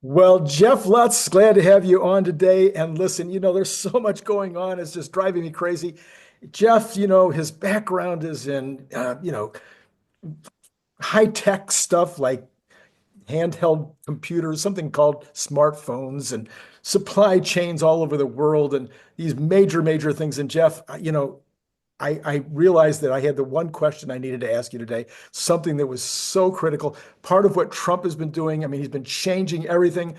Well, Jeff Lutz, glad to have you on today. And listen, there's so much going on. It's just driving me crazy. Jeff, his background is in, high-tech stuff like handheld computers, something called smartphones and supply chains all over the world and these major, major things. And Jeff, I realized that I had the one question I needed to ask you today, something that was so critical. Part of what Trump has been doing, I mean, he's been changing everything,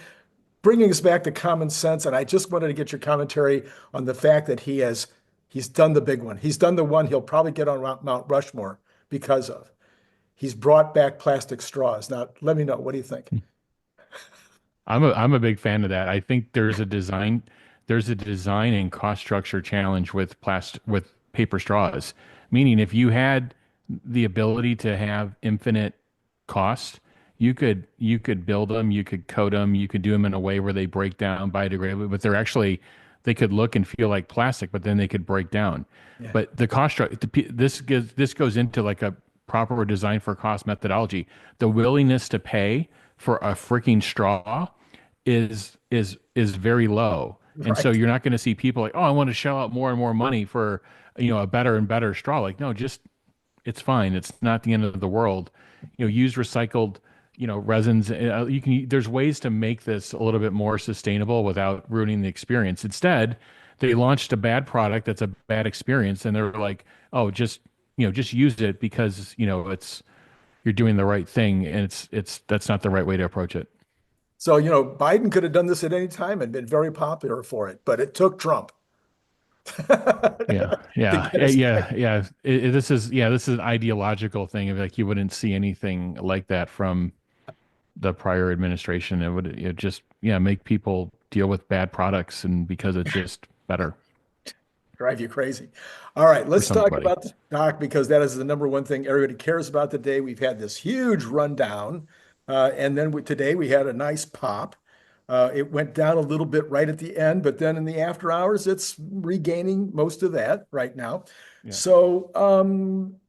bringing us back to common sense. And I just wanted to get your commentary on the fact that he's done the big one. He's done the one he'll probably get on Mount Rushmore because of. He's brought back plastic straws. Now, let me know. What do you think? I'm a big fan of that. I think there's a design and cost structure challenge with paper straws. Meaning if you had the ability to have infinite cost, you could build them, you could coat them, you could do them in a way where they break down biodegradably, but they could look and feel like plastic, but then they could break down. Yeah, But the cost structure, this goes into like a proper design for cost methodology. The willingness to pay for a freaking straw is very low. And so right. you're not going to see people like, oh, I want to shell out more and more money for, a better and better straw. Like, no, just it's fine. It's not the end of the world. Use recycled, resins. There's ways to make this a little bit more sustainable without ruining the experience. Instead, they launched a bad product that's a bad experience, and they're like, oh, just use it because, you're doing the right thing, and that's not the right way to approach it. So, Biden could have done this at any time and been very popular for it, but it took Trump Yeah, to yeah, get yeah, us back. yeah, yeah. This is an ideological thing of like you wouldn't see anything like that from the prior administration. It just make people deal with bad products and because it's just better Drive you crazy. All right, for let's talk somebody. about the stock because that is the number one thing everybody cares about today. We've had this huge rundown, and then today we had a nice pop. It went down a little bit right at the end, but then in the after hours, it's regaining most of that right now. Yeah. So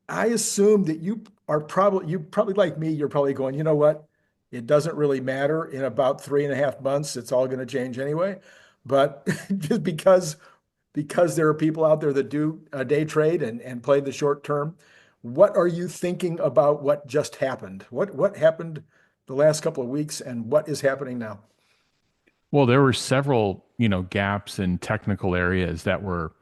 I assume that you probably like me, you're probably going, you know what? It doesn't really matter. In about 3.5 months, it's all going to change anyway. But just because there are people out there that do a day trade and play the short term. What are you thinking about what just happened? What happened the last couple of weeks and what is happening now? Well, there were several, gaps in technical areas that were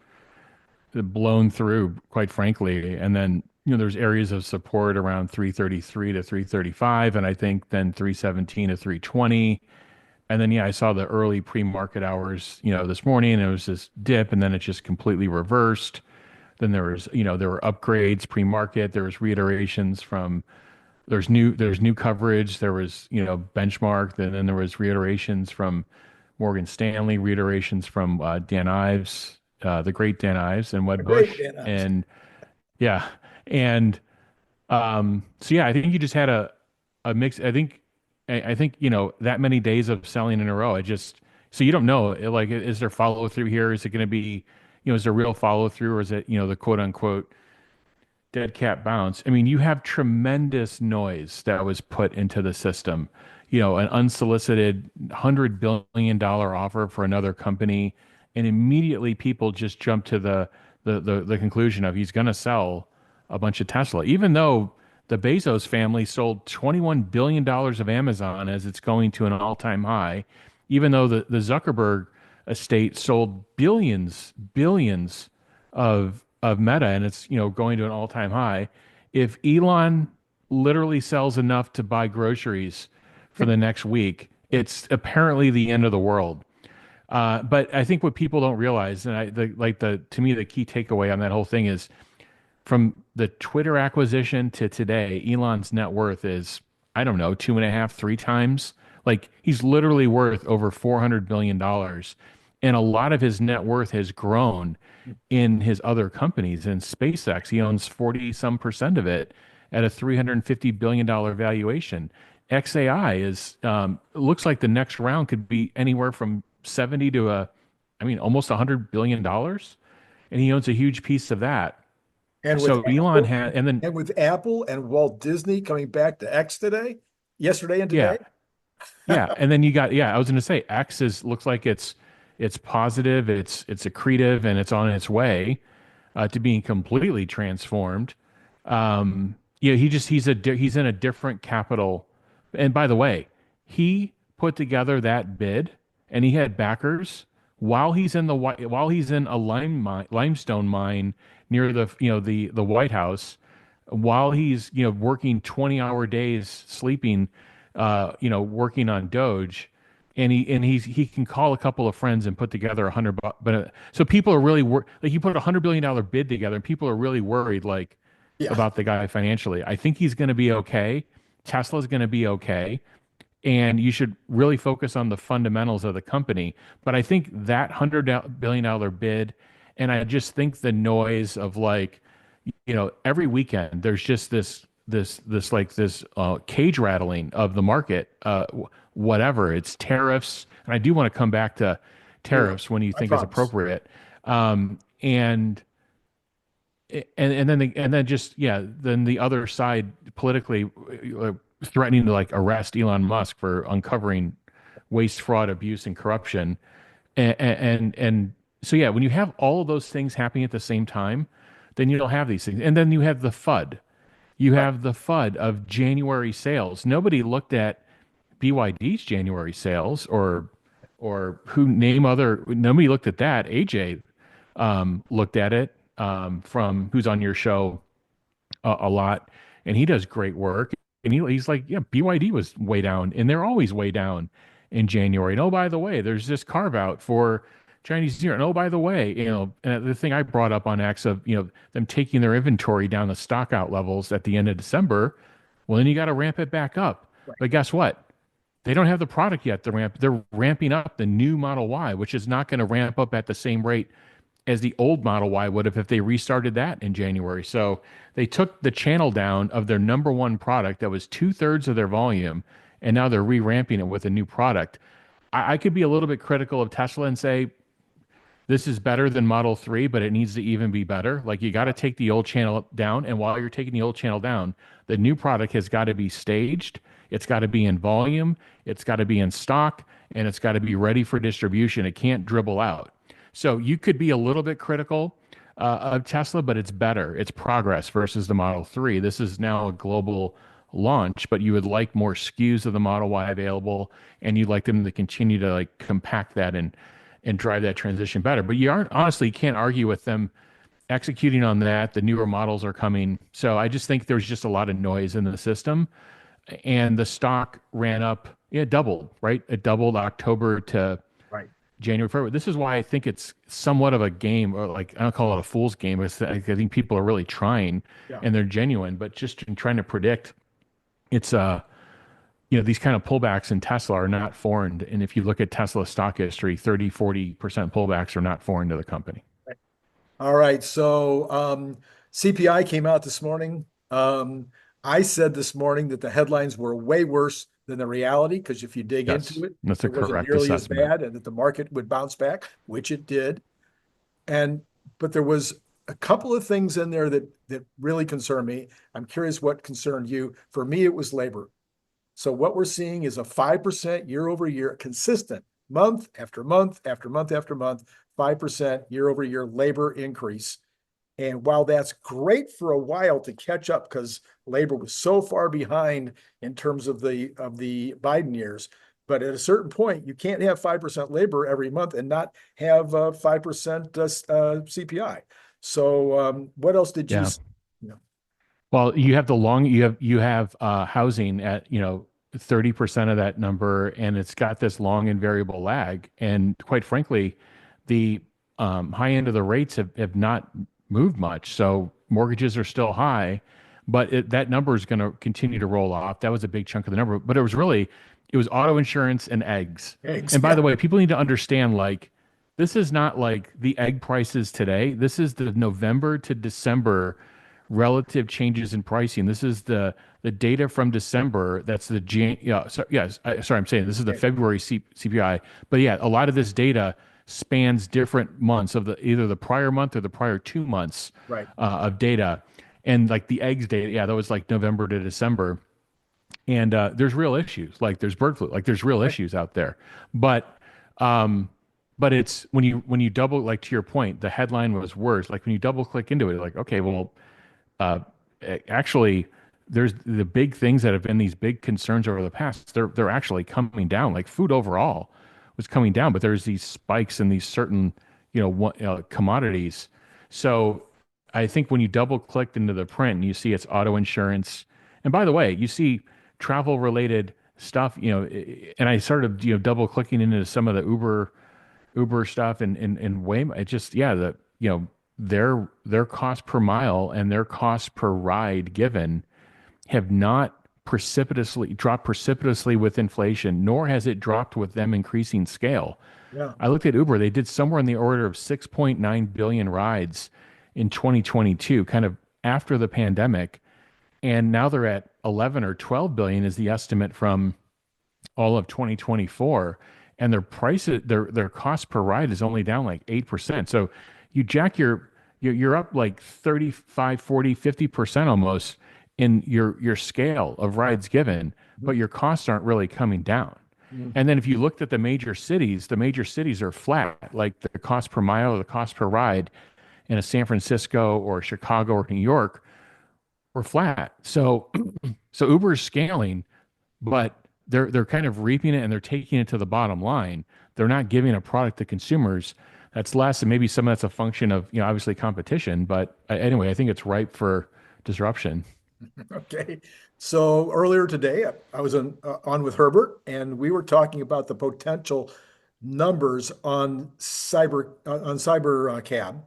blown through, quite frankly. And then, there's areas of support around 333 to 335, and I think then 317 to 320. And then, yeah, I saw the early pre-market hours, this morning, and it was this dip, and then it just completely reversed. Then there were upgrades pre-market. There was reiterations from there's new coverage. There was, benchmark. Then there was reiterations from Morgan Stanley, reiterations from Dan Ives, the great Dan Ives, and A Wedbush, great Dan. and yeah, and so yeah, I think you just had a mix. I think that many days of selling in a row. I just so you don't know like is there follow through here? Is it going to be is there real follow through or is it the quote unquote dead cat bounce? I mean, you have tremendous noise that was put into the system. An unsolicited $100 billion offer for another company, and immediately people just jump to the conclusion of he's going to sell a bunch of Tesla, even though the Bezos family sold $21 billion of Amazon as it's going to an all-time high, even though the Zuckerberg estate sold billions of Meta and it's going to an all-time high. If Elon literally sells enough to buy groceries for the next week, it's apparently the end of the world. But I think what people don't realize, and to me the key takeaway on that whole thing is from the Twitter acquisition to today, Elon's net worth is, I don't know, two and a half, three times. Like he's literally worth over $400 billion. And a lot of his net worth has grown in his other companies. In SpaceX, he owns 40 some percent of it at a $350 billion valuation. XAI looks like the next round could be anywhere from 70 to almost $100 billion. And he owns a huge piece of that. And with So Elon Apple had, and then and with Apple and Walt Disney coming back to X today, yesterday and yeah, today. Yeah, and then you got I was going to say X is looks like it's positive, it's accretive, and it's on its way to being completely transformed. He's in a different capital. And by the way, he put together that bid, and he had backers while he's in a limestone mine near the White House, while he's working 20-hour days, sleeping, working on Doge. He can call a couple of friends and put together 100 but so people are really like he put $100 billion bid together, and people are really worried like Yeah. about the guy financially. I think he's going to be okay. Tesla's going to be okay, and you should really focus on the fundamentals of the company. But I think that $100 billion bid, and I just think the noise of like, every weekend there's just this cage rattling of the market, whatever it's tariffs. And I do want to come back to We will. tariffs when you I think is promise. appropriate. Um, and then the other side politically threatening to like arrest Elon Musk for uncovering waste, fraud, abuse, and corruption. And so yeah, when you have all of those things happening at the same time, then you don't have these things. And then you have the FUD. You Right. have the FUD of January sales. Nobody looked at BYD's January sales or who name other. Nobody looked at that. AJ looked at it, from who's on your show a lot, and he does great work. And he's like, yeah, BYD was way down, and they're always way down in January. And oh, by the way, there's this carve out for Chinese New Year. And oh, by the way, and the thing I brought up on X of them taking their inventory down the stock out levels at the end of December. Well, then you got to ramp it back up. Right. But guess what? They don't have the product yet to ramp. They're ramping up the new Model Y, which is not going to ramp up at the same rate as the old Model Y would have if they restarted that in January. So they took the channel down of their number one product that was two-thirds of their volume, and now they're re-ramping it with a new product. I could be a little bit critical of Tesla and say this is better than Model 3, but it needs to even be better. Like you got to take the old channel down, and while you're taking the old channel down, the new product has got to be staged. It's got to be in volume. It's got to be in stock, and it's got to be ready for distribution. It can't dribble out. So you could be a little bit critical of Tesla, but it's better. It's progress versus the Model 3. This is now a global launch, but you would like more SKUs of the Model Y available, and you'd like them to continue to like compact that and drive that transition better. But you aren't honestly you can't argue with them executing on that. The newer models are coming. So I just think there's just a lot of noise in the system. And the stock ran up, it doubled, right? It doubled October to Right. January, February. This is why I think it's somewhat of a game, or like I don't call it a fool's game. I think people are really trying Yeah. and they're genuine, but just in trying to predict, it's these kind of pullbacks in Tesla are not foreign. And if you look at Tesla stock history, 30-40% pullbacks are not foreign to the company. All right. So CPI came out this morning. I said this morning that the headlines were way worse than the reality, because if you dig Yes, into it, that's a it wasn't correct nearly as assessment. bad, and that the market would bounce back, which it did. But there was a couple of things in there that really concern me. I'm curious what concerned you. For me, it was labor. So what we're seeing is a 5% year over year, consistent month after month after month after month, 5% year over year labor increase. And while that's great for a while to catch up, because labor was so far behind in terms of the Biden years, but at a certain point, you can't have 5% labor every month and not have 5% CPI. So what else did you Yeah. see? You Well, you have housing at 30% of that number, and it's got this long and variable lag. And quite frankly, the high end of the rates have not moved much. So mortgages are still high, but that number is going to continue to roll off. That was a big chunk of the number, but it was auto insurance and eggs. Eggs, And by yeah, the way, people need to understand like this is not like the egg prices today. This is the November to December relative changes in pricing. This is the data from December. That's the sorry, I'm saying this is the okay, February CPI. But yeah, a lot of this data spans different months of either the prior month or the prior 2 months right, of data. And like the eggs data, yeah, that was like November to December. And there's real issues, like there's bird flu, like there's real Right. issues out there. But um, but it's when you double, like to your point, the headline was worse. Like when you double click into it, like okay, well, uh, actually, there's the big things that have been these big concerns over the past. They're actually coming down. Like food overall was coming down, but there's these spikes in these certain commodities. So I think when you double clicked into the print and you see it's auto insurance, and by the way, you see travel related stuff. And I started double clicking into some of the Uber stuff and Waymo. It just the their cost per mile and their cost per ride given have not dropped precipitously with inflation, nor has it dropped with them increasing scale. Yeah. I looked at Uber; they did somewhere in the order of 6.9 billion rides in 2022, kind of after the pandemic, and now they're at 11 or 12 billion is the estimate from all of 2024, and their cost per ride is only down like 8%. So you jack you're up like 35, 40, 50% almost in your scale of rides given, but your costs aren't really coming down. Mhm. And then if you looked at the major cities are flat, like the cost per mile or the cost per ride in a San Francisco or Chicago or New York were flat. So Uber is scaling, but they're kind of reaping it and they're taking it to the bottom line. They're not giving a product to consumers that's less, and maybe some of that's a function of obviously competition. But anyway, I think it's ripe for disruption. Okay. So earlier today, I was on with Herbert, and we were talking about the potential numbers on cyber cab,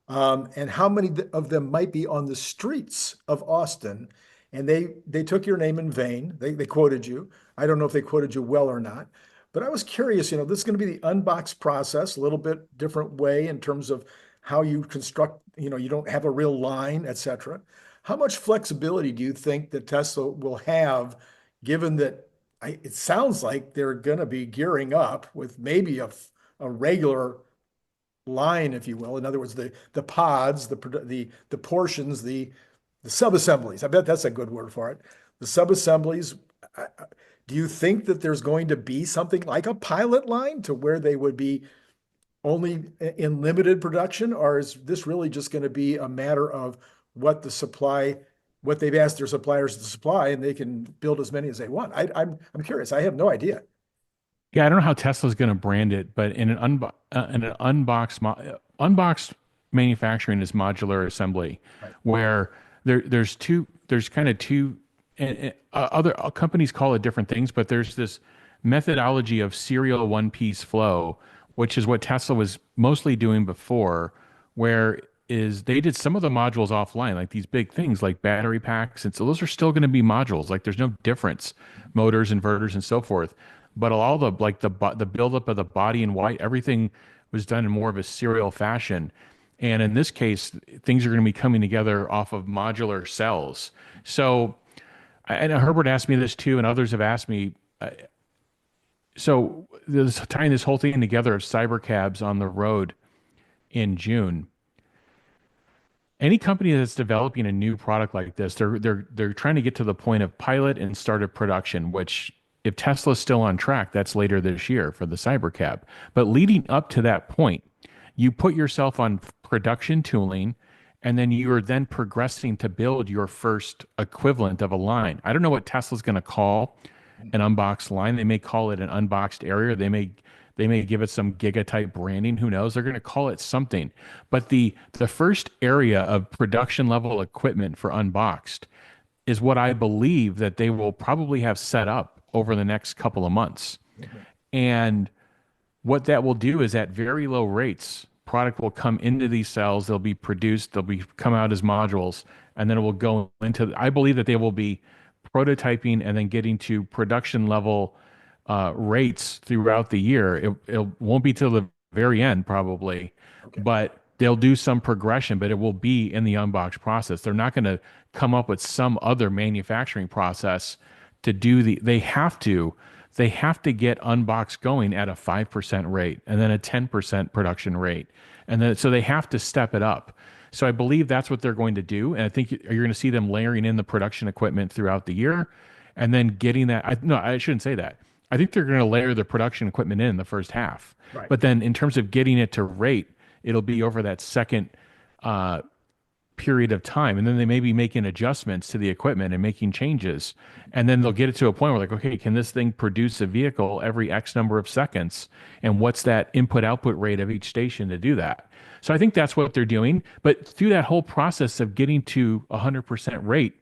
and how many of them might be on the streets of Austin. And they took your name in vain. They quoted you. I don't know if they quoted you well or not, but I was curious. This is going to be the unbox process, a little bit different way in terms of how you construct. You don't have a real line, etc. How much flexibility do you think that Tesla will have, given that it sounds like they're going to be gearing up with maybe a regular line, if you will. In other words, the pods, the portions, the sub-assemblies. I bet that's a good word for it. The sub-assemblies. Do you think that there's going to be something like a pilot line to where they would be only in limited production, or is this really just going to be a matter of what they've asked their suppliers to supply, and they can build as many as they want? I'm curious. I have no idea. Yeah, I don't know how Tesla's going to brand it, but in an unboxed manufacturing is modular assembly, Right. where there's kind of two, other companies call it different things, but there's this methodology of serial one piece flow, which is what Tesla was mostly doing before, where is they did some of the modules offline, like these big things like battery packs, and so those are still going to be modules. Like there's no difference, motors, inverters, and so forth. But all the buildup of the body in white, everything was done in more of a serial fashion. And in this case, things are going to be coming together off of modular cells. So, and Herbert asked me this too, and others have asked me. So, tying this whole thing together of cybercabs on the road in June. Any company that's developing a new product like this, they're trying to get to the point of pilot and start of production, which if Tesla's still on track, that's later this year for the Cybercab. But leading up to that point, you put yourself on production tooling, and then you are then progressing to build your first equivalent of a line. I don't know what Tesla's going to call an unboxed line. They may call it an unboxed area. They may give it some giga type branding. Who knows? They're going to call it something. But the first area of production level equipment for unboxed is what I believe that they will probably have set up over the next couple of months. And what that will do is at very low rates, product will come into these cells, they'll be produced, come out as modules, and then it will go into, I believe that they will be prototyping and then getting to production level rates throughout the year. It won't be till the very end probably, Okay. but they'll do some progression, but it will be in the unbox process. They're not going to come up with some other manufacturing process to do they have to get unbox going at a 5% rate and then a 10% production rate. And then, so they have to step it up. So I believe that's what they're going to do. And I think you're going to see them layering in the production equipment throughout the year. and then getting that. No, I shouldn't say that. I think they're going to layer the production equipment in the first half, Right. but then in terms of getting it to rate, it'll be over that second uh, period of time, and then they may be making adjustments to the equipment and making changes, and then they'll get it to a point where like, okay, can this thing produce a vehicle every X number of seconds, and what's that input output rate of each station to do that? So I think that's what they're doing, but through that whole process of getting to 100% rate,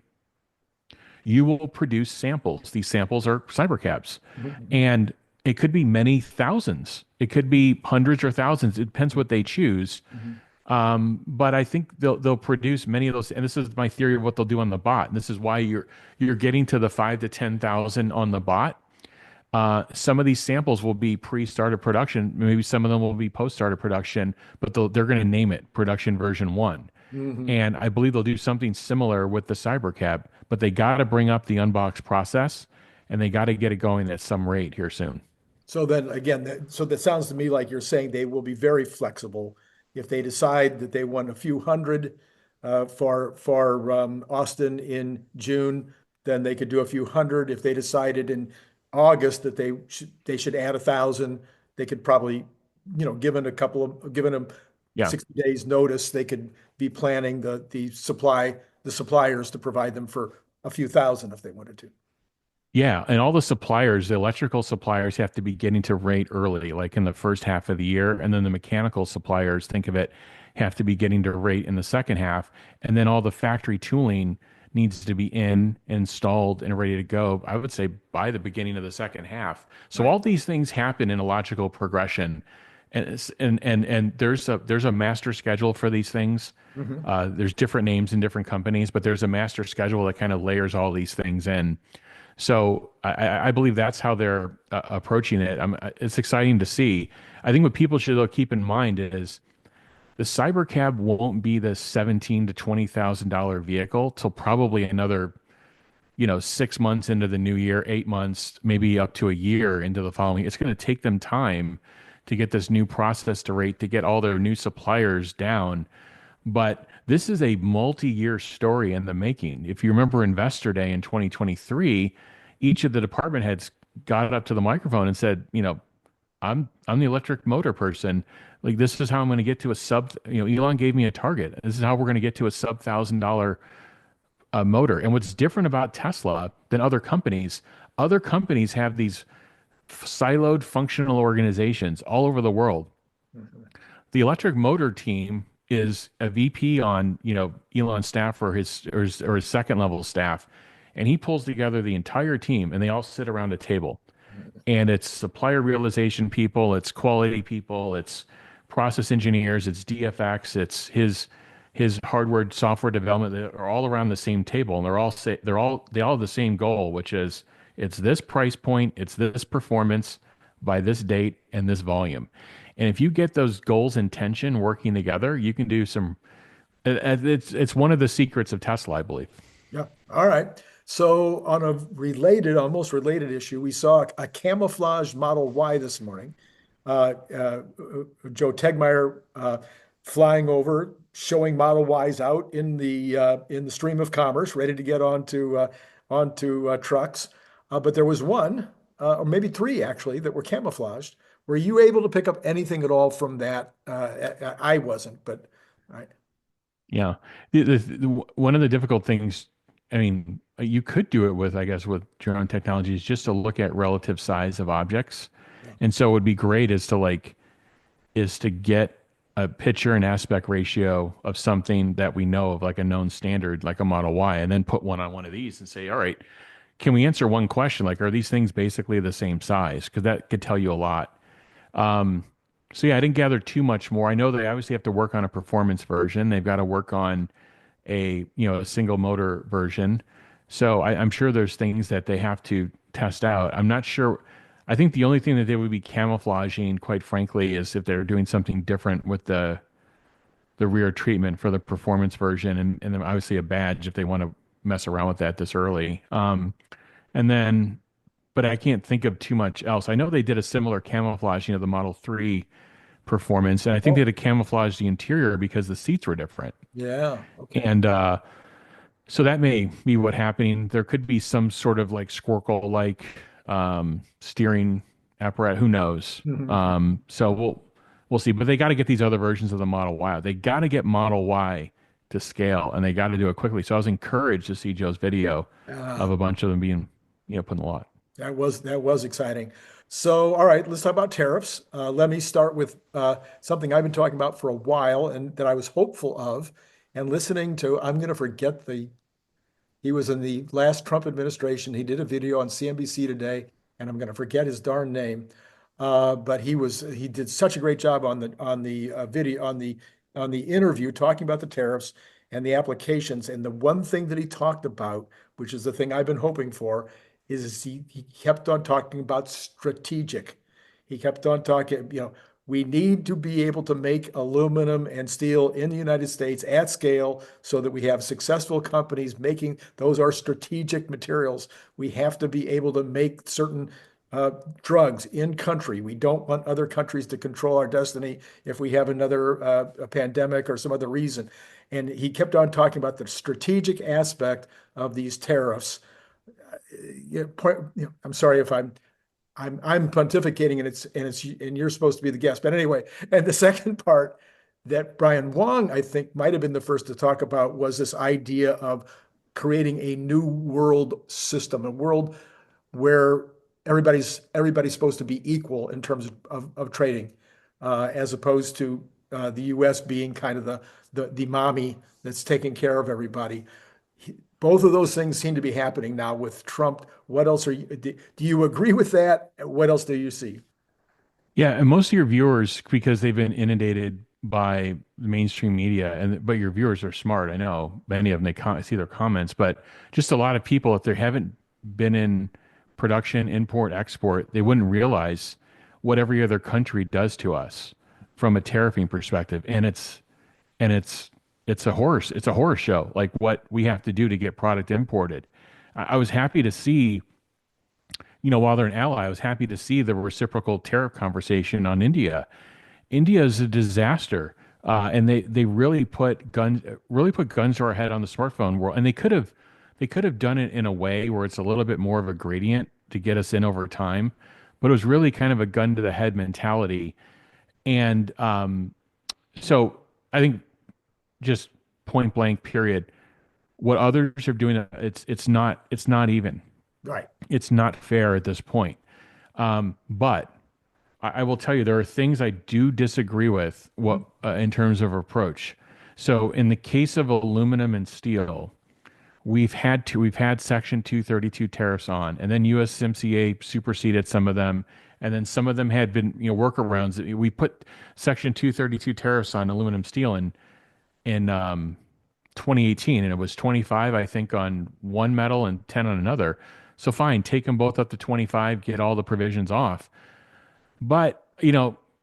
you will produce samples. These samples are cybercabs, Mhm. and it could be many thousands, it could be hundreds or thousands, it depends what they choose. Mhm. But I think they'll produce many of those, and this is my theory of what they'll do on the bot. And this is why you're getting to the 5 to 10,000 on the bot. Some of these samples will be pre-started production. Maybe some of them will be post-started production, but they're going to name it production version one. Mhm. And I believe they'll do something similar with the Cybercab, but they got to bring up the unbox process, and they got to get it going at some rate here soon. So then again, so that sounds to me like you're saying they will be very flexible. If they decide that they want a few hundred for Austin in June, then they could do a few hundred. If they decided in August that they should add 1,000, they could probably, given them Yeah. 60 days notice, they could be planning the suppliers to provide them for a few thousand if they wanted to. Yeah, and all the suppliers, the electrical suppliers have to be getting to rate early, like in the first half of the year, and then the mechanical suppliers, think of it, have to be getting to rate in the second half, and then all the factory tooling needs to be installed, and ready to go, I would say by the beginning of the second half. So Right. all these things happen in a logical progression. And there's a master schedule for these things. Mhm. There's different names in different companies, but there's a master schedule that kind of layers all these things in. So I believe that's how they're approaching it. It's exciting to see. I think what people should though keep in mind is the Cybercab won't be the 17 to $20,000 vehicle till probably another 6 months into the new year, 8 months, maybe up to a year into the following. It's going to take them time to get this new process to rate, to get all their new suppliers down. But this is a multi-year story in the making. If you remember Investor Day in 2023, each of the department heads got up to the microphone and said, I'm the electric motor person. Like this is how I'm going to get to a sub. Elon gave me a target. This is how we're going to get to a sub $1,000 motor. And what's different about Tesla than other companies have these siloed functional organizations all over the world. Mhm. The electric motor team is a VP on, Elon's staff or his second level staff, and he pulls together the entire team, and they all sit around a table. And it's supplier realization people, it's quality people, it's process engineers, it's DFX, it's his hardware software development. They're all around the same table, and they all have the same goal, which is it's this price point, it's this performance by this date and this volume. And if you get those goals and tension working together, you can do some. It's one of the secrets of Tesla, I believe. Yeah. All right. So on a almost related issue, we saw a camouflaged Model Y this morning. Joe Tegmeyer flying over, showing Model Ys out in the stream of commerce, ready to get onto trucks. But there was one, or maybe three actually, that were camouflaged. Were you able to pick up anything at all from that? I wasn't, but I, Yeah. One of the difficult things, I mean, you could do it with, I guess, with drone technology is just to look at relative size of objects. yeah. And so it would be great is to get a picture and aspect ratio of something that we know of, like a known standard, like a Model Y, and then put one on one of these and say, all right, can we answer one question? Like, are these things basically the same size? Because that could tell you a lot. Um, so yeah, I didn't gather too much more. I know they obviously have to work on a performance version. They've got to work on a single motor version. So I'm sure there's things that they have to test out. I'm not sure. I think the only thing that they would be camouflaging, quite frankly, is if they're doing something different with the rear treatment for the performance version, and then obviously a badge if they want to mess around with that this early. And then, but I can't think of too much else. I know they did a similar camouflage, the Model 3 performance, and I think they Oh, had to camouflage the interior because the seats were different. yeah. Okay. And So that may be what happening. There could be some sort of like Squircle-like steering apparatus. Who knows? Mhm. So we'll see. But they got to get these other versions of the Model Y. They got to get Model Y to scale, and they got to do it quickly. So I was encouraged to see Joe's video Uh, of a bunch of them being, put in the lot. that was exciting. So, all right, let's talk about tariffs. Let me start with something I've been talking about for a while and that I was hopeful of. And listening to, I'm going to forget he was in the last Trump administration. He did a video on CNBC today, and I'm going to forget his darn name. But he did such a great job on the video on the interview talking about the tariffs and the applications. And the one thing that he talked about, which is the thing I've been hoping for, is he kept on talking about strategic. He kept on talking, we need to be able to make aluminum and steel in the United States at scale so that we have successful companies making those are strategic materials. We have to be able to make certain drugs in country. We don't want other countries to control our destiny if we have another a pandemic or some other reason. And he kept on talking about the strategic aspect of these tariffs. I'm sorry if I'm pontificating and you're supposed to be the guest. But anyway, and the second part that Brian Wang, I think, might have been the first to talk about was this idea of creating a new world system, a world where everybody's supposed to be equal in terms of trading, as opposed to the U.S. being kind of the mommy that's taking care of everybody. Both of those things seem to be happening now with Trump. What else do you agree with that? What else do you see? Yeah, and most of your viewers, because they've been inundated by the mainstream media, but your viewers are smart. I know many of them, see their comments, but just a lot of people, if they haven't been in production, import, export, they wouldn't realize what every other country does to us from a tariffing perspective. And it's a horror show, like what we have to do to get product imported. I was happy to see, while they're an ally, I was happy to see the reciprocal tariff conversation on India. India is a disaster, and they really put guns to our head on the smartphone world. And they could have done it in a way where it's a little bit more of a gradient to get us in over time, but it was really kind of a gun to the head mentality. And so I think just point blank period, what others are doing, it's not even. Right. It's not fair at this point. But I will tell you, there are things I do disagree with in terms of approach. So in the case of aluminum and steel, we've had Section 232 tariffs on, and then USMCA superseded some of them, and then some of them had been workarounds. We put Section 232 tariffs on aluminum steel in 2018, and it was 25, I think, on one metal and 10 on another. So fine, take them both up to 25, get all the provisions off. But,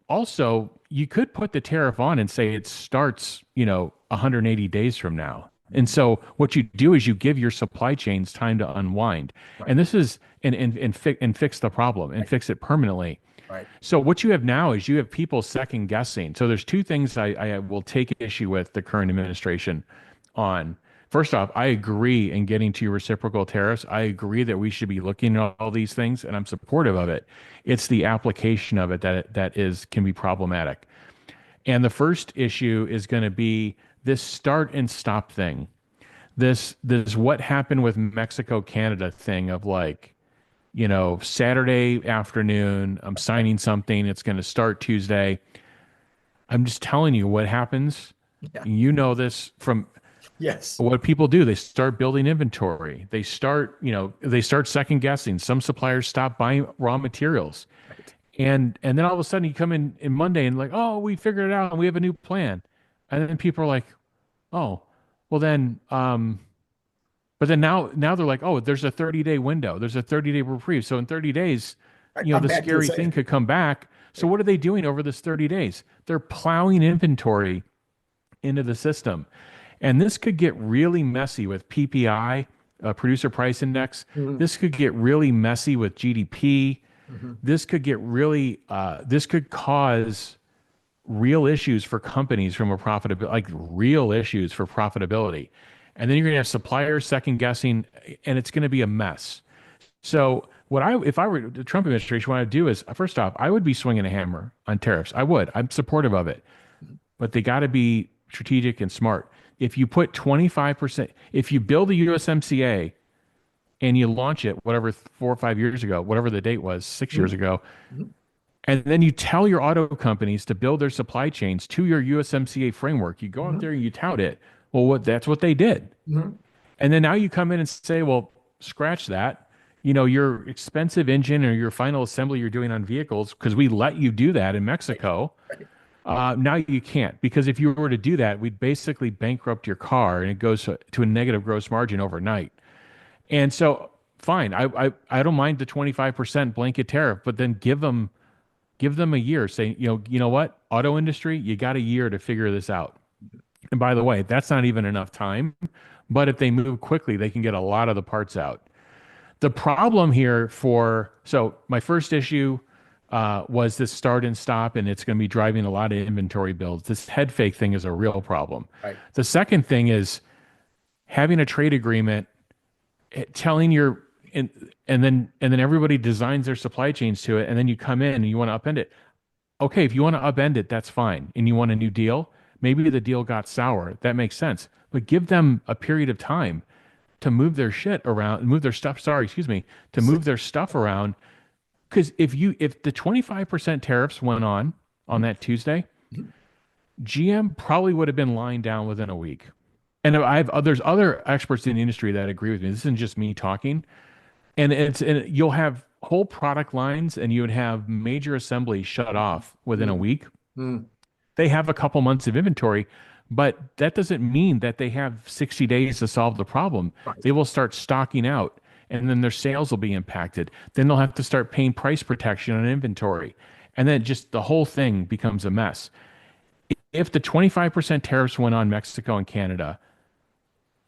also you could put the tariff on and say it starts, 180 days from now. And so what you do is you give your supply chains time to unwind. Right. And this is and fix the problem and fix it permanently. Right. So what you have now is you have people second guessing. So there's two things I will take issue with the current administration on. First off, I agree in getting to your reciprocal tariffs. I agree that we should be looking at all these things, and I'm supportive of it. It's the application of it that can be problematic. And the first issue is going to be this start and stop thing. This what happened with Mexico Canada thing of like, Saturday afternoon, I'm signing something, it's going to start Tuesday. I'm just telling you what happens. Yeah. You know this from Yes. what people do. They start building inventory. They start second guessing. Some suppliers stop buying raw materials. Right. And then all of a sudden you come in Monday and like, oh, we figured it out and we have a new plan. And then people are like, oh, well then, but then now they're like, oh, there's a 30-day window. There's a 30-day reprieve. So in 30 days, I'm the back to scary the thing same. could come back. So what are they doing over this 30 days? They're plowing inventory into the system. And this could get really messy with PPI, producer price index. Mhm. This could get really messy with GDP. Mhm. This could cause real issues for companies from a profitability, like real issues for profitability. and then you're going to have suppliers second guessing, and it's going to be a mess. So if I were the Trump administration, what I'd do is, first off, I would be swinging a hammer on tariffs. I would. I'm supportive of it, but they got to be strategic and smart. If you put 25%, if you build a USMCA and you launch it, whatever, 4 or 5 years ago, whatever the date was, 6 years ago, and then you tell your auto companies to build their supply chains to your USMCA framework, you go out there and you tout it. Well, that's what they did. And then now you come in and say, well, scratch that. Your expensive engine or your final assembly you're doing on vehicles, because we let you do that in Mexico. Now you can't, because if you were to do that, we'd basically bankrupt your car and it goes to a negative gross margin overnight. And so, fine, I don't mind the 25% blanket tariff, but then give them a year. Say, you know what, auto industry, you got a year to figure this out. And by the way, that's not even enough time. But if they move quickly, they can get a lot of the parts out. The problem here so my first issue was this start and stop, and it's going to be driving a lot of inventory builds. This head fake thing is a real problem. Right. The second thing is having a trade agreement, telling and then everybody designs their supply chains to it, and then you come in and you want to upend it. Okay, if you want to upend it, that's fine, and you want a new deal. Maybe the deal got sour. That makes sense, but give them a period of time to move their shit around, move their stuff. Sorry, excuse me, to move their stuff around. Because if the 25% tariffs went on that Tuesday, GM probably would have been lying down within a week. And there's other experts in the industry that agree with me. This isn't just me talking. And you'll have whole product lines, and you would have major assemblies shut off within a week. They have a couple months of inventory, but that doesn't mean that they have 60 days to solve the problem. Right. They will start stocking out, and then their sales will be impacted. Then they'll have to start paying price protection on inventory. And then just the whole thing becomes a mess. If the 25% tariffs went on Mexico and Canada,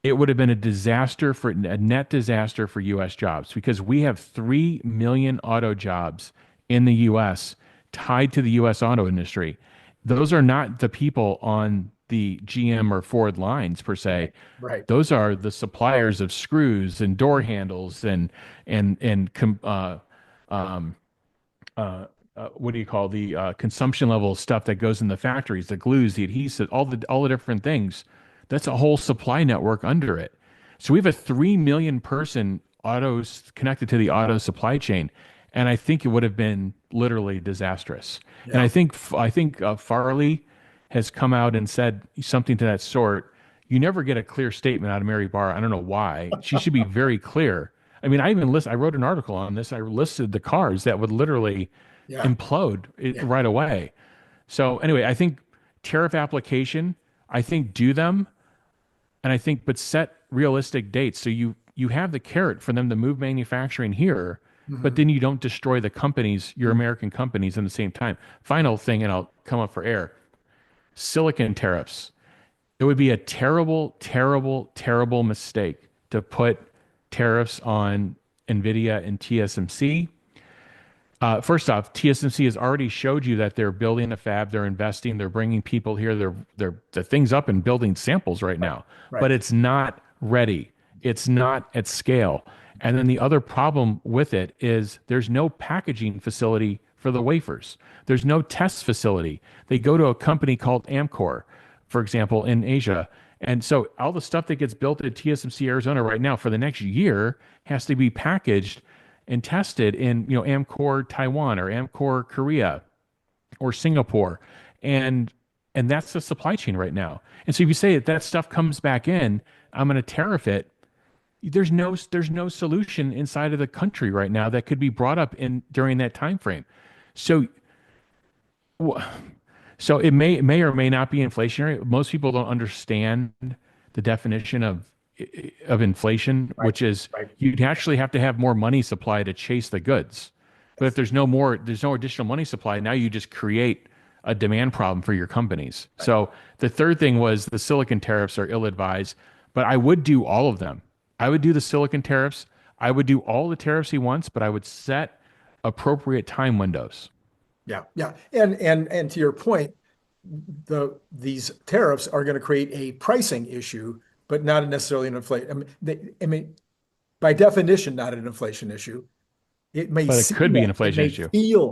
it would have been a net disaster for U.S. jobs, because we have 3 million auto jobs in the U.S. tied to the U.S. auto industry. Those are not the people on the GM or Ford lines per se. Right. Those are the suppliers of screws and door handles and what do you call the consumption level stuff that goes in the factories, the glues, the adhesive, all the different things. That's a whole supply network under it. So we have a 3 million person autos connected to the auto supply chain. And I think it would have been literally disastrous. Yeah. And I think Farley has come out and said something to that sort. You never get a clear statement out of Mary Barra. I don't know why. She should be very clear. I mean, I wrote an article on this. I listed the cars that would literally implode right away. So anyway, I think tariff application, do them. And but set realistic dates. So you have the carrot for them to move manufacturing here, but then you don't destroy the companies, your American companies, at the same time. Final thing, and I'll come up for air. Silicon tariffs. It would be a terrible, terrible, terrible mistake to put tariffs on NVIDIA and TSMC. First off, TSMC has already showed you that they're building a fab, they're investing, they're bringing people here, the thing's up and building samples right now, but it's not ready. It's not at scale. And then the other problem with it is there's no packaging facility for the wafers. There's no test facility. They go to a company called Amkor, for example, in Asia. And so all the stuff that gets built at TSMC Arizona right now for the next year has to be packaged and tested in, Amkor Taiwan or Amkor Korea or Singapore. And that's the supply chain right now. And so if you say that stuff comes back in, I'm going to tariff it, there's no solution inside of the country right now that could be brought up during that time frame. So it may or may not be inflationary. Most people don't understand the definition of inflation, which is you'd actually have to have more money supply to chase the goods. But if there's no additional money supply, now you just create a demand problem for your companies. So the third thing was the silicon tariffs are ill-advised, but I would do all of them. I would do the silicon tariffs. I would do all the tariffs he wants, but I would set appropriate time windows. Yeah. And to your point, these tariffs are going to create a pricing issue but not necessarily an inflation. I mean, by definition, not an inflation issue. It may But it seem could be an like inflation issue.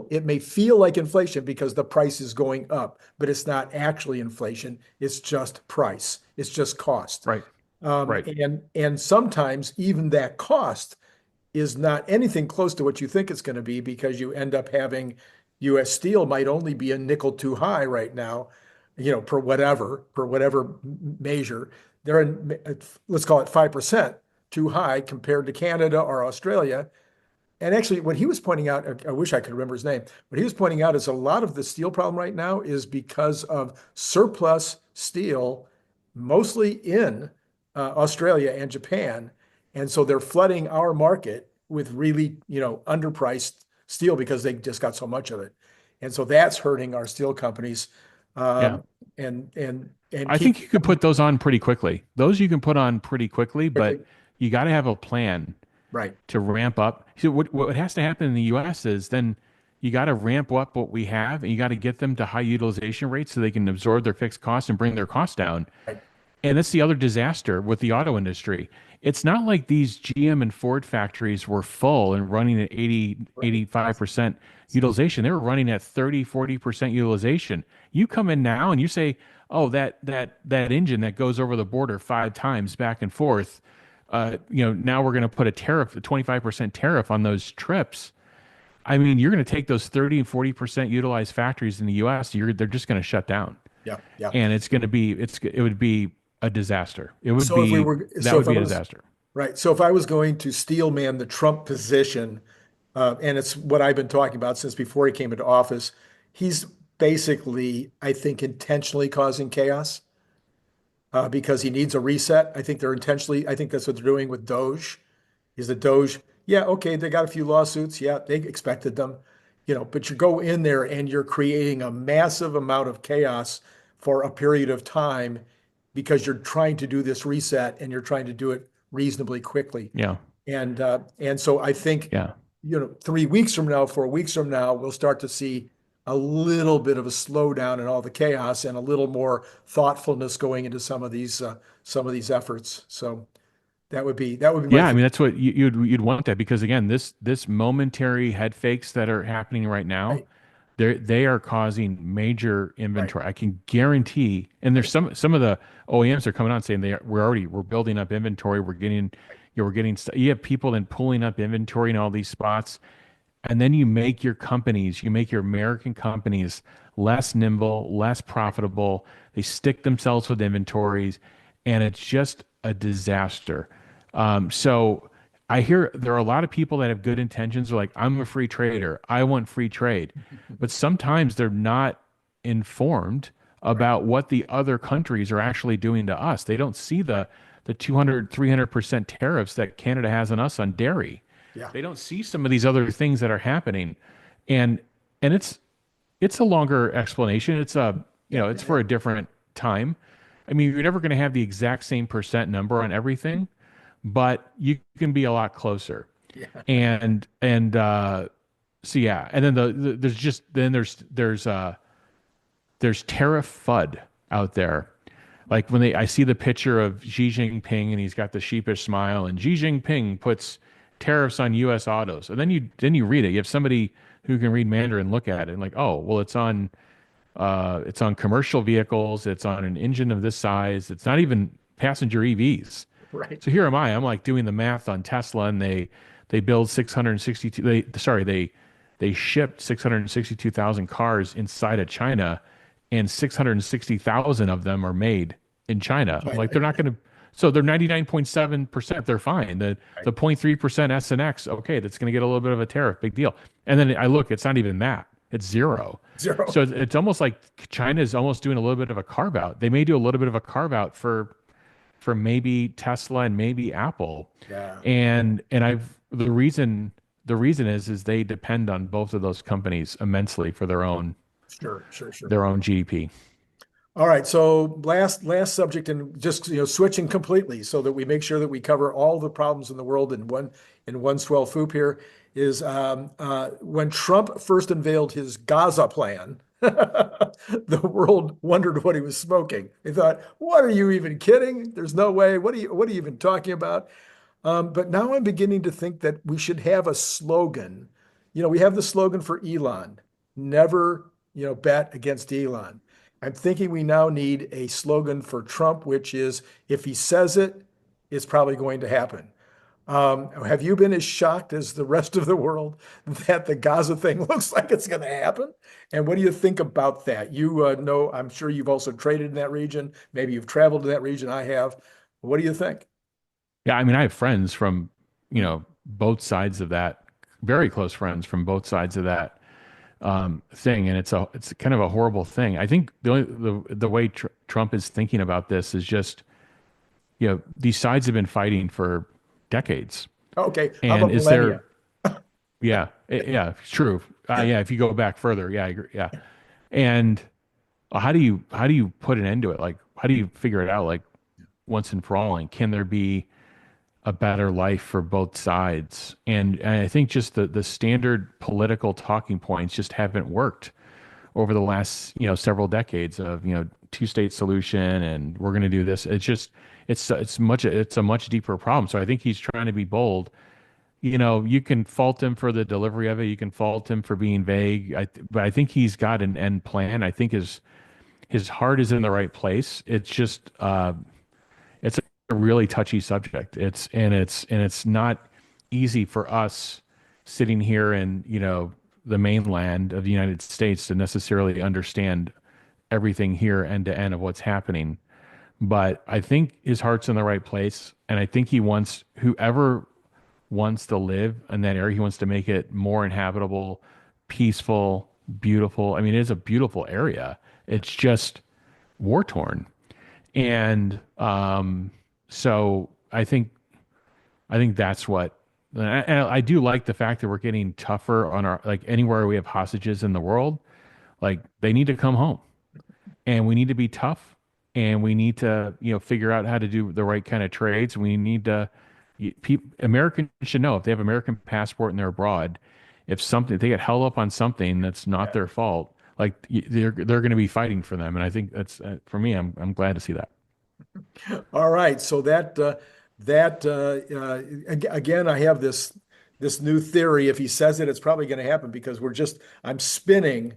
it may feel like inflation because the price is going up, but it's not actually inflation. It's just price. It's just cost. Right. Right. And sometimes even that cost is not anything close to what you think it's going to be because you end up having U.S. steel might only be a nickel too high right now, per whatever measure. They're in, let's call it 5% too high compared to Canada or Australia. And actually, what he was pointing out, I wish I could remember his name. What he was pointing out is a lot of the steel problem right now is because of surplus steel, mostly in Australia and Japan. And so they're flooding our market with really, underpriced steel because they just got so much of it. And so that's hurting our steel companies. Yeah. And I keep think you could put those on pretty quickly. Those you can put on pretty quickly, but quickly. you got to have a plan Right. to ramp up. So what has to happen in the US is then you got to ramp up what we have and you got to get them to high utilization rates so they can absorb their fixed costs and bring their costs down. Right. And that's the other disaster with the auto industry. It's not like these GM and Ford factories were full and running at 80, Right. 85% utilization. They were running at 30, 40% utilization. You come in now and you say, oh, that engine that goes over the border 5 times back and forth, now we're going to put a 25% tariff on those trips. I mean, you're going to take those 30 and 40% utilized factories in the US, they're just going to shut down. Yeah. Yeah. And it would be a disaster. So if we were, That so would if I be a was, disaster. right. So if I was going to steel man the Trump position, and it's what I've been talking about since before he came into office, he's basically, I think, intentionally causing chaos because he needs a reset. I think that's what they're doing with Doge. Is the Doge, yeah, okay, they got a few lawsuits. Yeah, they expected them, but you go in there and you're creating a massive amount of chaos for a period of time because you're trying to do this reset and you're trying to do it reasonably quickly. Yeah. And so I think, Yeah. 3 weeks from now, 4 weeks from now, we'll start to see a little bit of a slowdown in all the chaos and a little more thoughtfulness going into some of these efforts. So that would be my Yeah, I thing. mean that's what you'd want that because again, this momentary head fakes that are happening right now, Right, they are causing major right, inventory. I can guarantee, and there's some of the OEMs are coming out saying we're building up inventory. You have people then pulling up inventory in all these spots, and then you make your American companies less nimble, less profitable. They stick themselves with inventories, and it's just a disaster. So I hear there are a lot of people that have good intentions. They're like, I'm a free trader. I want free trade. But sometimes they're not informed right. about what the other countries are actually doing to us. They don't see the 200, 300% tariffs that Canada has on us on dairy. Yeah, They don't see some of these other things that are happening. And it's a longer explanation. yeah, It's for a different time. I mean, you're never going to have the exact same percent number on everything, but you can be a lot closer. yeah. And so yeah, and then there's tariff FUD out there. Like I see the picture of Xi Jinping and he's got the sheepish smile and Xi Jinping puts tariffs on US autos. And then you read it. You have somebody who can read Mandarin look at it and like, oh, well it's on commercial vehicles, it's on an engine of this size, it's not even passenger EVs. Right, So here am I. I'm like doing the math on Tesla, and they build 662. They shipped 662,000 cars inside of China, and 660,000 of them are made in China. I'm China. like they're not going to. So they're 99.7%. They're fine. The Right. the 0.3% S and X. Okay, that's going to get a little bit of a tariff. Big deal. And then I look. It's not even that. It's zero. Zero. So it's almost like China is almost doing a little bit of a carve out. They may do a little bit of a carve out for maybe Tesla and maybe Apple. Yeah, And the reason is they depend on both of those companies immensely for sure. their own GDP. All right. So last subject, and just switching completely so that we make sure that we cover all the problems in the world in one swell swoop here is when Trump first unveiled his Gaza plan. the world wondered what he was smoking. They thought, "What, are you even kidding? There's no way. What are you even talking about?" But now I'm beginning to think that we should have a slogan. We have the slogan for Elon, never, bet against Elon. I'm thinking we now need a slogan for Trump, which is if he says it, it's probably going to happen. Have you been as shocked as the rest of the world that the Gaza thing looks like it's going to happen? And what do you think about that? I'm sure you've also traded in that region. Maybe you've traveled to that region. I have. What do you think? Yeah, I mean, I have friends from, both sides of that, very close friends from both sides of that thing, and it's kind of a horrible thing. I think the way Trump is thinking about this is just, these sides have been fighting for decades, Okay, how and about is millennia? there, yeah, yeah, it's true. Yeah, if you go back further, yeah, I agree, yeah, and how do you put an end to it? Like, how do you figure it out? Like, once and for all, and can there be a better life for both sides? And I think just the standard political talking points just haven't worked over the last, several decades of, two-state solution and we're going to do this. It's just it's a much deeper problem. So I think he's trying to be bold. You can fault him for the delivery of it. You can fault him for being vague. But I think he's got an end plan. I think his heart is in the right place. It's just it's a really touchy subject. It's not easy for us sitting here in, the mainland of the United States to necessarily understand everything here end to end of what's happening. But I think his heart's in the right place, and I think he wants whoever wants to live in that area, he wants to make it more inhabitable, peaceful, beautiful. I mean, it is a beautiful area. It's just war torn. And so I think that's what, and I do like the fact that we're getting tougher on our, like, anywhere we have hostages in the world, like, they need to come home, and we need to be tough, and we need to, figure out how to do the right kind of trades. We need to, Americans should know if they have American passport and they're abroad, if they get held up on something that's not their fault, like, they're going to be fighting for them. And I think that's, for me, I'm glad to see that. All right, so again, I have this new theory. If he says it, it's probably going to happen because I'm spinning.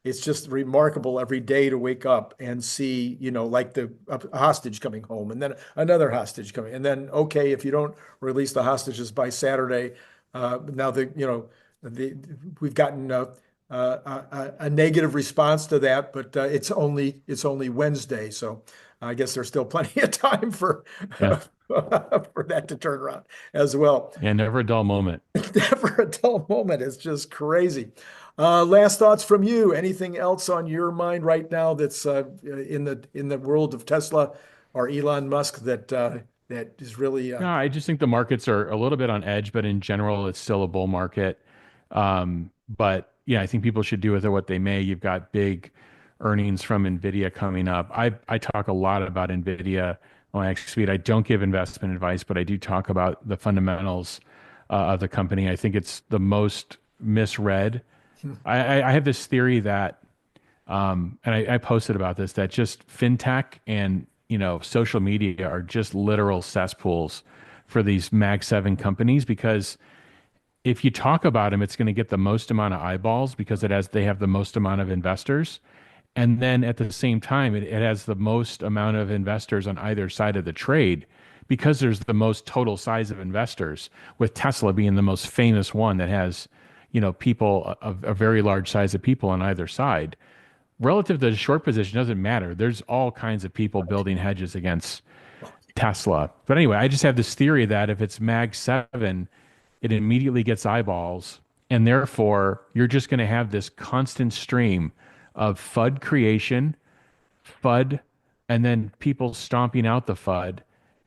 It's just remarkable every day to wake up and see, like a hostage coming home, and then another hostage coming, and then okay, if you don't release the hostages by Saturday, now we've gotten a negative response to that, but it's only Wednesday, so I guess there's still plenty of time for Yeah. for that to turn around as well. And never a dull moment. Never a dull moment. It's just crazy. Last thoughts from you. Anything else on your mind right now that's in the world of Tesla or Elon Musk that is really No, I just think the markets are a little bit on edge, but in general, it's still a bull market. But yeah, I think people should do with it what they may. You've got big earnings from NVIDIA coming up. I talk a lot about NVIDIA on XSpeed. I don't give investment advice, but I do talk about the fundamentals of the company. I think it's the most misread. I have this theory that, and I posted about this, that just fintech and, social media are just literal cesspools for these Mag 7 companies, because if you talk about them, it's going to get the most amount of eyeballs because they have the most amount of investors. And then at the same time, it has the most amount of investors on either side of the trade because there's the most total size of investors, with Tesla being the most famous one that has, people, a very large size of people on either side. Relative to the short position doesn't matter. There's all kinds of people building hedges against Tesla. But anyway, I just have this theory that if it's Mag 7, it immediately gets eyeballs. And therefore, you're just going to have this constant stream of FUD creation, FUD, and then people stomping out the FUD.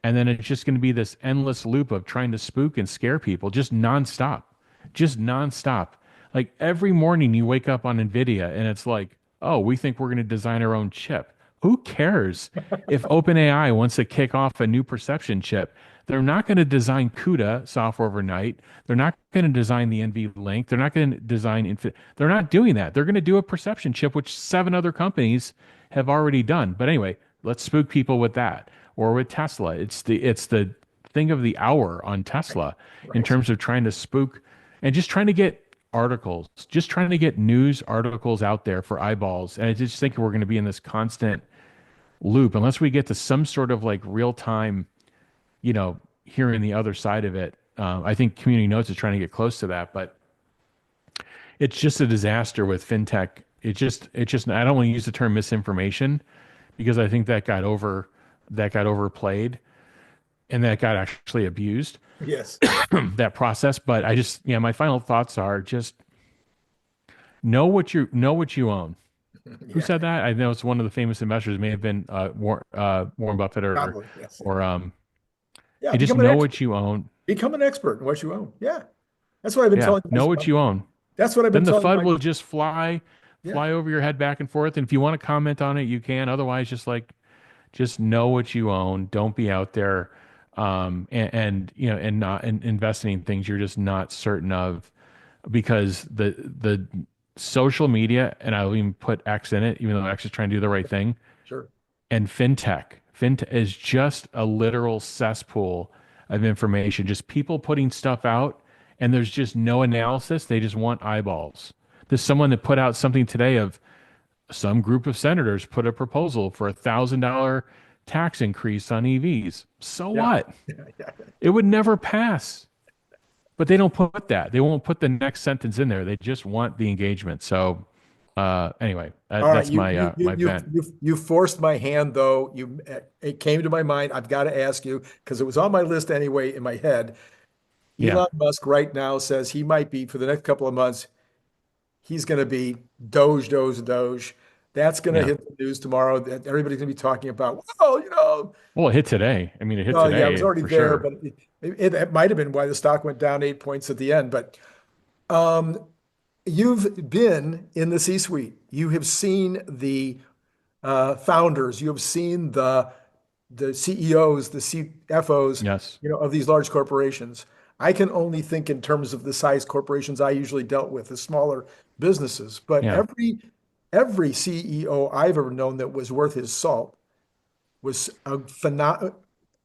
And then it's just going to be this endless loop of trying to spook and scare people just nonstop. Just nonstop. Like, every morning you wake up on NVIDIA and it's like, oh, we think we're going to design our own chip. Who cares if OpenAI wants to kick off a new perception chip? They're not going to design CUDA software overnight. They're not going to design the NVLink. They're not going to design They're not doing that. They're going to do a perception chip, which 7 other companies have already done. But anyway, let's spook people with that. Or with Tesla. It's the thing of the hour on Tesla in Right. terms of trying to spook and just trying to get articles, just trying to get news articles out there for eyeballs. And I just think we're going to be in this constant loop unless we get to some sort of like real time, hearing the other side of it. I think Community Notes is trying to get close to that, but it's just a disaster with fintech. I don't want to use the term misinformation because I think that got overplayed and that got actually abused, Yes. that process. But my final thoughts are just know what you own. Who Yeah. said that? I know it's one of the famous investors. It may have been Warren Buffett Probably. Yes. or Yeah. and just Become an know expert. what you own. Become an expert in what you own. Yeah. That's what I've been Yeah, telling know what you own. that's what I've been Then the telling FUD my, will just fly yeah. fly over your head back and forth. And if you want to comment on it, you can. Otherwise, just know what you own. Don't be out there and not investing in things you're just not certain of because the social media, and I'll even put X in it, even though X is trying to do the right thing, Sure. and fintech is just a literal cesspool of information, just people putting stuff out, and there's just no analysis. They just want eyeballs. There's someone that put out something today of some group of senators put a proposal for $1,000 tax increase on EVs. So Yeah. what? Yeah. Yeah. It would never pass. But they don't put that. They won't put the next sentence in there. They just want the engagement. So anyway, All right. that's my vent. You forced my hand though. It came to my mind. I've got to ask you because it was on my list anyway in my head. Yeah, Elon Musk right now says he might be for the next couple of months. He's going to be Doge, Doge, Doge. That's going to yeah. hit the news tomorrow. That everybody's going to be talking about. Well, Well, it hit today. I mean, it hit well, yeah, it was today already for there, sure. but it might have been why the stock went down 8 points at the end. But um, you've been in the C-suite. You have seen the founders. You have seen the CEOs, the CFOs, Yes. of these large corporations. I can only think in terms of the size corporations I usually dealt with, the smaller businesses. But Yeah. every CEO I've ever known that was worth his salt was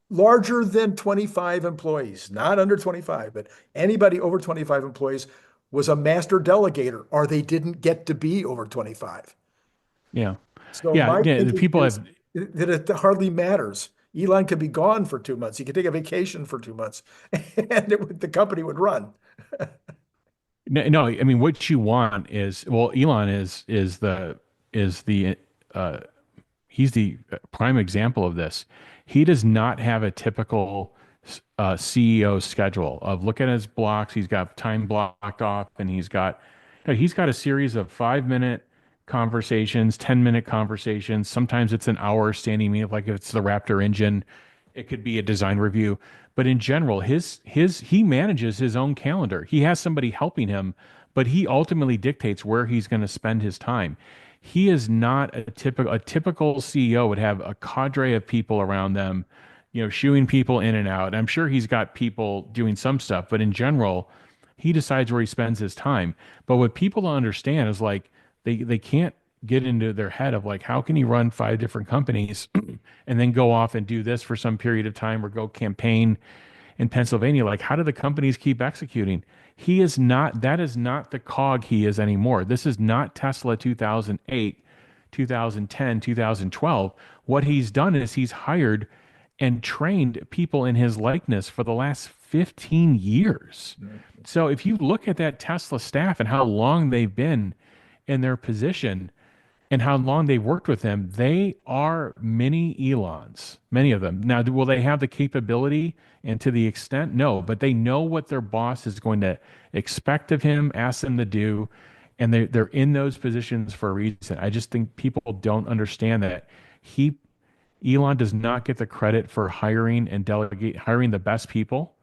larger than 25 employees, not under 25, but anybody over 25 employees was a master delegator, or they didn't get to be over 25. Yeah. So Yeah. my Yeah. The thinking people is have that it hardly matters. Elon could be gone for 2 months. He could take a vacation for 2 months, and the company would run. no. I mean, what you want is well, Elon is the uh, he's the prime example of this. He does not have a typical CEO schedule of look at his blocks. He's got time blocked off, and he's got a series of 5 minute conversations, 10-minute conversations. Sometimes it's an hour standing meeting, like if it's the Raptor engine, it could be a design review. But in general, he manages his own calendar. He has somebody helping him, but he ultimately dictates where he's going to spend his time. He is not a typical CEO would have a cadre of people around them, shooing people in and out. I'm sure he's got people doing some stuff, but in general, he decides where he spends his time. But what people don't understand is like they can't get into their head of like how can he run 5 different companies and then go off and do this for some period of time or go campaign in Pennsylvania. Like, how do the companies keep executing? That is not the cog he is anymore. This is not Tesla 2008, 2010, 2012. What he's done is he's hired and trained people in his likeness for the last 15 years. So if you look at that Tesla staff and how long they've been in their position, and how long they worked with him, they are mini Elons, many of them. Now, will they have the capability and to the extent? No, but they know what their boss is going to expect of him, ask them to do, and they're in those positions for a reason. I just think people don't understand that Elon does not get the credit for hiring the best people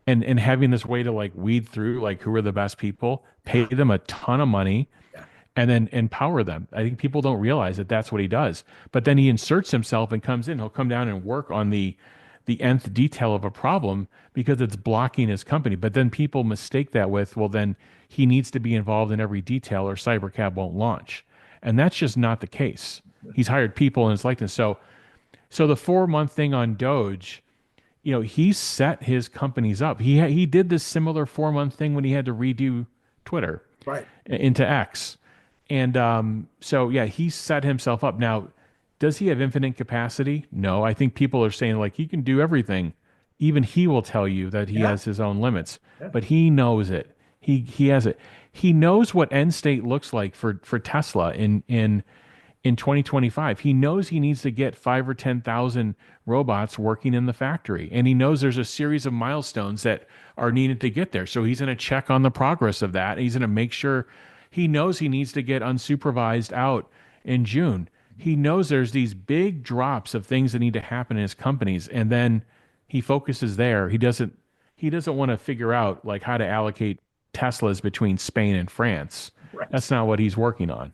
and having this way to like weed through like who are the best people, pay them a ton of money Yeah. and then empower them. I think people don't realize that that's what he does. But then he inserts himself and comes in. He'll come down and work on the the nth detail of a problem because it's blocking his company. But then people mistake that with, well, then he needs to be involved in every detail or CyberCab won't launch. And that's just not the case. He's hired people in his likeness. So the 4 month thing on Doge, he set his companies up. He did this similar 4 month thing when he had to redo Twitter Right. into X. And so yeah, he set himself up. Now, does he have infinite capacity? No. I think people are saying like he can do everything. Even he will tell you that he Yeah. has his own limits, Yeah. but he knows it. He has it. He knows what end state looks like for Tesla in 2025. He knows he needs to get 5 or 10,000 robots working in the factory. And he knows there's a series of milestones that are needed to get there. So he's going to check on the progress of that. He's going to make sure he knows he needs to get unsupervised out in June. He knows there's these big drops of things that need to happen in his companies. And then he focuses there. He doesn't want to figure out like how to allocate Teslas between Spain and France. Right. That's not what he's working on.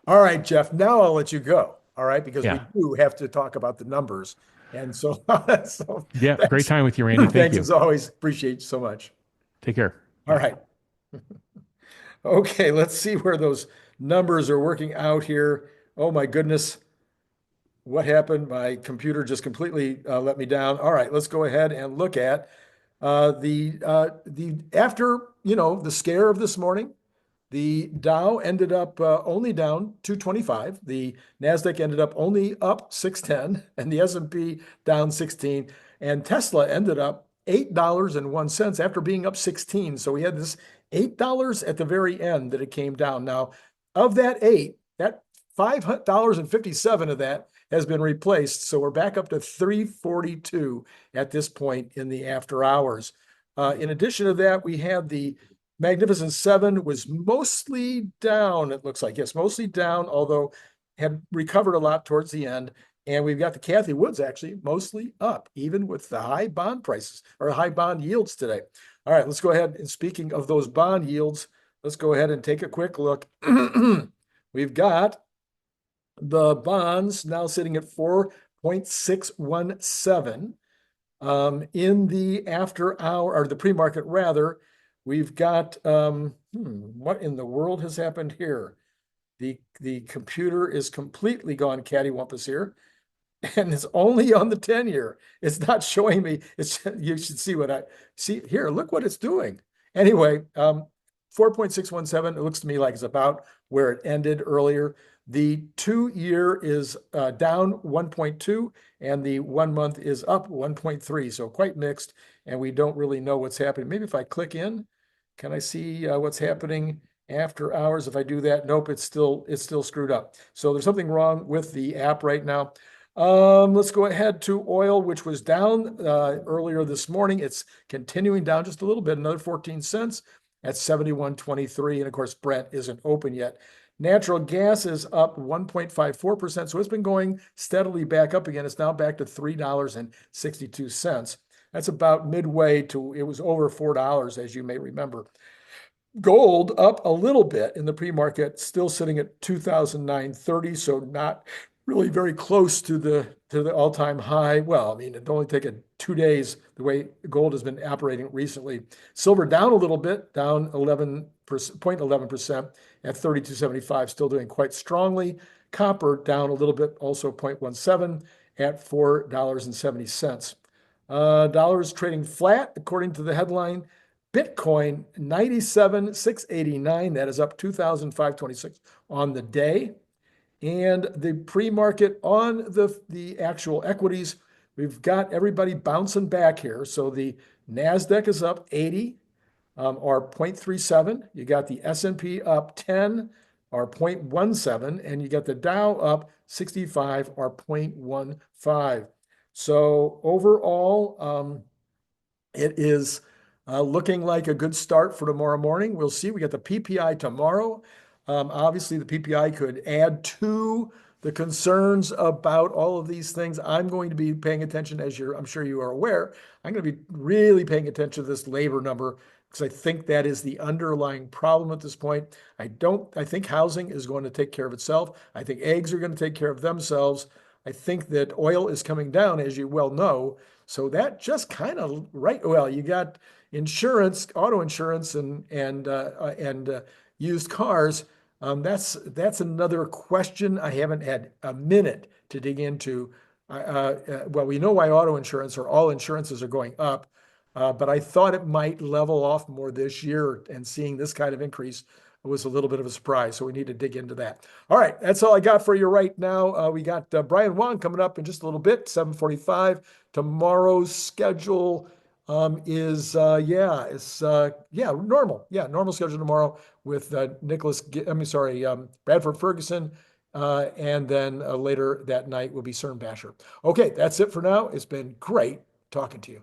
All right, Jeff, now I'll let you go. All right, because we Yeah. do have to talk about the numbers. And so, so Yeah. Great thanks. time with you, Randy. Thank Thanks you. as always. Appreciate you so much. Take care. All Bye. right. Okay, let's see where those numbers are working out here. Oh my goodness. What happened? My computer just completely let me down. All right, let's go ahead and look at the after, the scare of this morning. The Dow ended up only down 225. The Nasdaq ended up only up 610, and the S&P down 16. And Tesla ended up $8.01 after being up 16. So we had this $8 at the very end that it came down. Now, of that eight, that $5.57 of that has been replaced. So we're back up to 342 at this point in the after hours. In addition to that, we had the Magnificent Seven was mostly down, it looks like. Yes, mostly down, although had recovered a lot towards the end. And we've got the Cathie Woods actually mostly up, even with the high bond prices or high bond yields today. All right, let's go ahead. And speaking of those bond yields, let's go ahead and take a quick look. We've got the bonds now sitting at 4.617. In the after hour, or the pre-market rather, we've got, what in the world has happened here? The computer is completely gone cattywampus here, and it's only on the 10-year. It's not showing me. You should see what I see here. Look what it's doing. Anyway, 4.617, it looks to me like it's about where it ended earlier. The 2-year is down 1.2, and the 1 month is up 1.3. So quite mixed, and we don't really know what's happening. Maybe if I click in, can I see what's happening after hours? If I do that, nope, it's still screwed up. So there's something wrong with the app right now. Let's go ahead to oil, which was down earlier this morning. It's continuing down just a little bit, another 14 cents at 71.23. And of course, Brent isn't open yet. Natural gas is up 1.54%. So it's been going steadily back up again. It's now back to $3.62. That's about midway to, it was over $4, as you may remember. Gold up a little bit in the pre-market, still sitting at 2,930, so not really very close to the all-time high. Well, I mean, it only taken 2 days the way gold has been operating recently. Silver down a little bit, down 0.11% at 32.75, still doing quite strongly. Copper down a little bit, also 0.17 at $4.70. Dollars trading flat, according to the headline. Bitcoin 97,689. That is up 2,526 on the day. And the pre-market on the actual equities, we've got everybody bouncing back here. So the Nasdaq is up 80, or 0.37. You got the S&P up 10, or 0.17, and you got the Dow up 65, or 0.15. So overall, it is looking like a good start for tomorrow morning. We'll see. We got the PPI tomorrow. Obviously, the PPI could add to the concerns about all of these things. I'm going to be paying attention, I'm sure you are aware. I'm going to be really paying attention to this labor number because I think that is the underlying problem at this point. I think housing is going to take care of itself. I think eggs are going to take care of themselves. I think that oil is coming down, as you well know. So that just kind of right. Well, you got insurance, auto insurance, and used cars. That's another question I haven't had a minute to dig into. Well, we know why auto insurance or all insurances are going up, but I thought it might level off more this year, and seeing this kind of increase was a little bit of a surprise. So we need to dig into that. All right, that's all I got for you right now. We got Brian Wang coming up in just a little bit, 7:45. Tomorrow's schedule normal. Yeah, normal schedule tomorrow with Bradford Ferguson, and then later that night will be CERN Basher. Okay, that's it for now. It's been great talking to you.